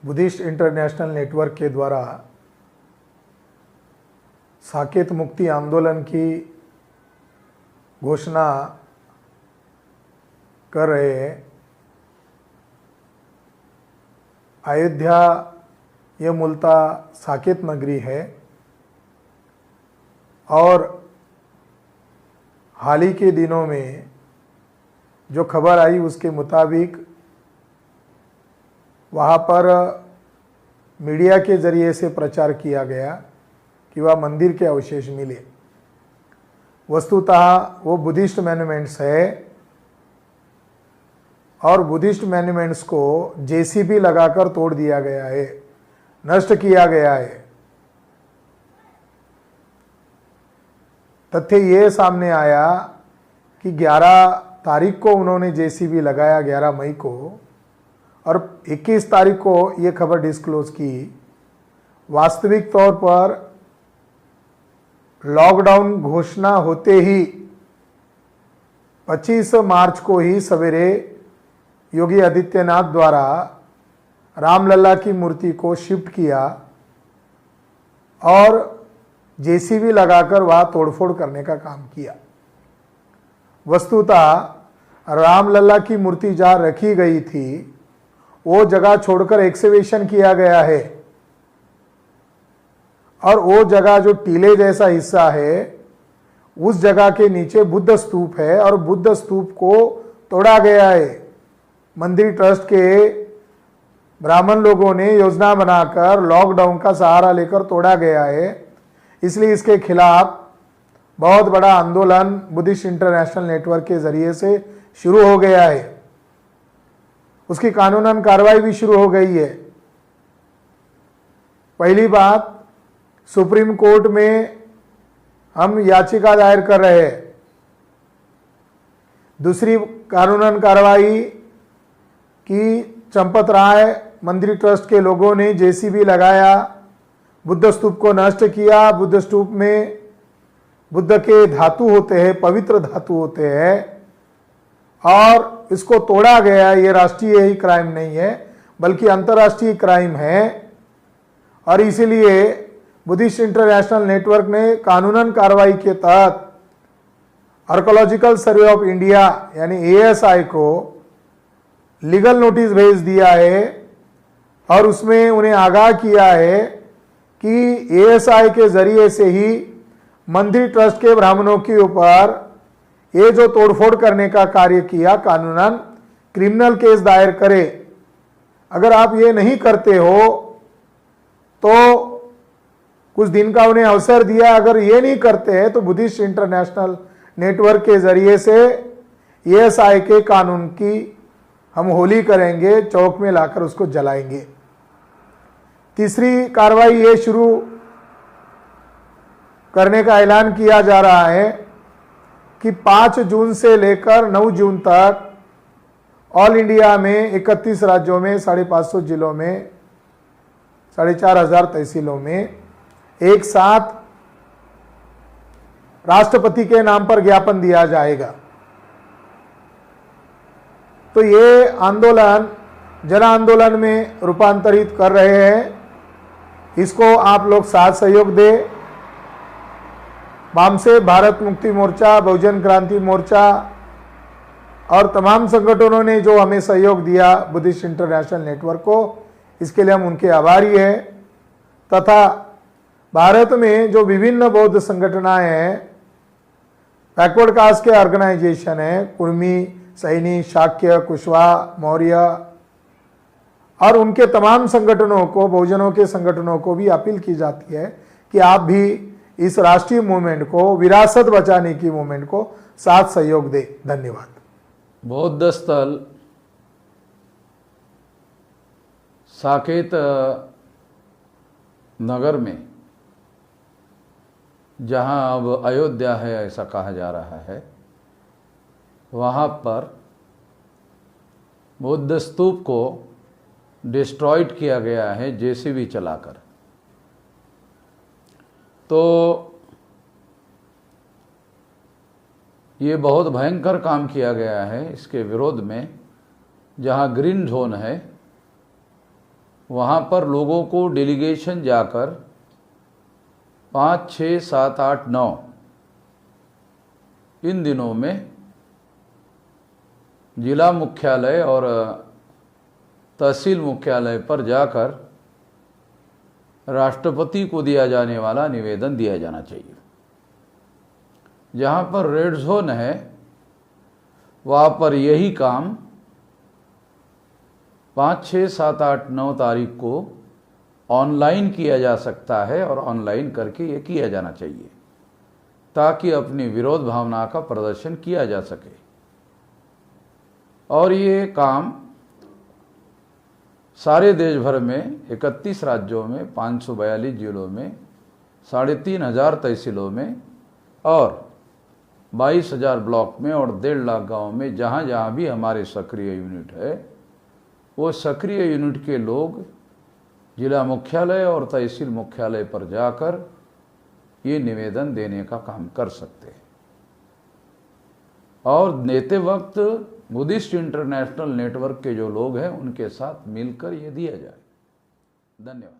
Buddhist international network के द्वारा साकेत मुक्ति आंदोलन की घोषणा कर रहे अयोध्या ये मूलतः साकेत नगरी है और हाल ही के दिनों में जो खबर आई उसके मुताबिक वहाँ पर मीडिया के ज़रिए से प्रचार किया गया कि वह मंदिर के अवशेष मिले। वस्तुतः वो बुद्धिस्ट मॉन्यूमेंट्स है और बुद्धिस्ट मॉन्यूमेंट्स को जेसीबी लगाकर तोड़ दिया गया है, नष्ट किया गया है। तथ्य ये सामने आया कि 11 तारीख को उन्होंने जेसीबी लगाया, 11 मई को, और 21 तारीख को ये खबर डिस्क्लोज की। वास्तविक तौर पर लॉकडाउन घोषणा होते ही 25 मार्च को ही सवेरे योगी आदित्यनाथ द्वारा रामलला की मूर्ति को शिफ्ट किया और जेसीबी लगाकर वह तोड़फोड़ करने का काम किया। वस्तुतः रामलला की मूर्ति जहाँ रखी गई थी वो जगह छोड़कर एक्सकेवेशन किया गया है और वो जगह जो टीले जैसा हिस्सा है उस जगह के नीचे बुद्ध स्तूप है और बुद्ध स्तूप को तोड़ा गया है। मंदिर ट्रस्ट के ब्राह्मण लोगों ने योजना बनाकर लॉकडाउन का सहारा लेकर तोड़ा गया है। इसलिए इसके खिलाफ बहुत बड़ा आंदोलन बुद्धिस्ट इंटरनेशनल नेटवर्क के जरिए से शुरू हो गया है। उसकी कानूनन कार्रवाई भी शुरू हो गई है। पहली बात, सुप्रीम कोर्ट में हम याचिका दायर कर रहे हैं। दूसरी कानूनन कार्रवाई कि चंपत राय मंदिर ट्रस्ट के लोगों ने जेसीबी लगाया, बुद्ध स्तूप को नष्ट किया। बुद्ध स्तूप में बुद्ध के धातु होते हैं, पवित्र धातु होते हैं और इसको तोड़ा गया। ये राष्ट्रीय ही क्राइम नहीं है बल्कि अंतर्राष्ट्रीय क्राइम है और इसीलिए बुद्धिस्ट इंटरनेशनल नेटवर्क ने कानूनन कार्रवाई के तहत आर्कोलॉजिकल सर्वे ऑफ इंडिया यानी एएसआई को लीगल नोटिस भेज दिया है और उसमें उन्हें आगाह किया है कि एएसआई के जरिए से ही मंदिर ट्रस्ट के ब्राह्मणों के ऊपर ये जो तोड़फोड़ करने का कार्य किया कानूनन क्रिमिनल केस दायर करे। अगर आप ये नहीं करते हो तो कुछ दिन का उन्हें अवसर दिया, अगर ये नहीं करते हैं तो बुद्धिस्ट इंटरनेशनल नेटवर्क के जरिए से एएसआई के कानून की हम होली करेंगे, चौक में लाकर उसको जलाएंगे। तीसरी कार्रवाई ये शुरू करने का ऐलान किया जा रहा है कि 5 जून से लेकर 9 जून तक ऑल इंडिया में 31 राज्यों में 550 जिलों में 4,500 तहसीलों में एक साथ राष्ट्रपति के नाम पर ज्ञापन दिया जाएगा। तो ये आंदोलन जन आंदोलन में रूपांतरित कर रहे हैं। इसको आप लोग साथ सहयोग दें। वामसे भारत मुक्ति मोर्चा, बहुजन क्रांति मोर्चा और तमाम संगठनों ने जो हमें सहयोग दिया बुद्धिस्ट इंटरनेशनल नेटवर्क को, इसके लिए हम उनके आभारी हैं। तथा भारत में जो विभिन्न बौद्ध संगठनाएं हैं, बैकवर्ड कास्ट के ऑर्गेनाइजेशन है, कुर्मी, सैनी, शाक्य, कुशवाहा, मौर्य और उनके तमाम संगठनों को, बहुजनों के संगठनों को भी अपील की जाती है कि आप भी इस राष्ट्रीय मूवमेंट को, विरासत बचाने की मूवमेंट को साथ सहयोग दे। धन्यवाद। बौद्ध स्थल साकेत नगर में, जहां अब अयोध्या है ऐसा कहा जा रहा है, वहां पर बुद्ध स्तूप को डिस्ट्रॉयड किया गया है जेसीबी चलाकर। तो ये बहुत भयंकर काम किया गया है। इसके विरोध में जहाँ ग्रीन जोन है वहाँ पर लोगों को डेलीगेशन जाकर 5, 6, 7, 8, 9 इन दिनों में जिला मुख्यालय और तहसील मुख्यालय पर जाकर राष्ट्रपति को दिया जाने वाला निवेदन दिया जाना चाहिए। जहाँ पर रेड जोन है वहाँ पर यही काम 5, 6, 7, 8, 9 तारीख को ऑनलाइन किया जा सकता है और ऑनलाइन करके ये किया जाना चाहिए ताकि अपनी विरोध भावना का प्रदर्शन किया जा सके। और ये काम सारे देश भर में 31 राज्यों में 542 जिलों में 3,500 तहसीलों में और 22,000 ब्लॉक में और 1.5 लाख गाँव में जहाँ जहाँ भी हमारे सक्रिय यूनिट है वो सक्रिय यूनिट के लोग जिला मुख्यालय और तहसील मुख्यालय पर जाकर ये निवेदन देने का काम कर सकते हैं। और देते वक्त बुद्धिस्ट इंटरनेशनल नेटवर्क के जो लोग हैं उनके साथ मिलकर ये दिया जाए। धन्यवाद।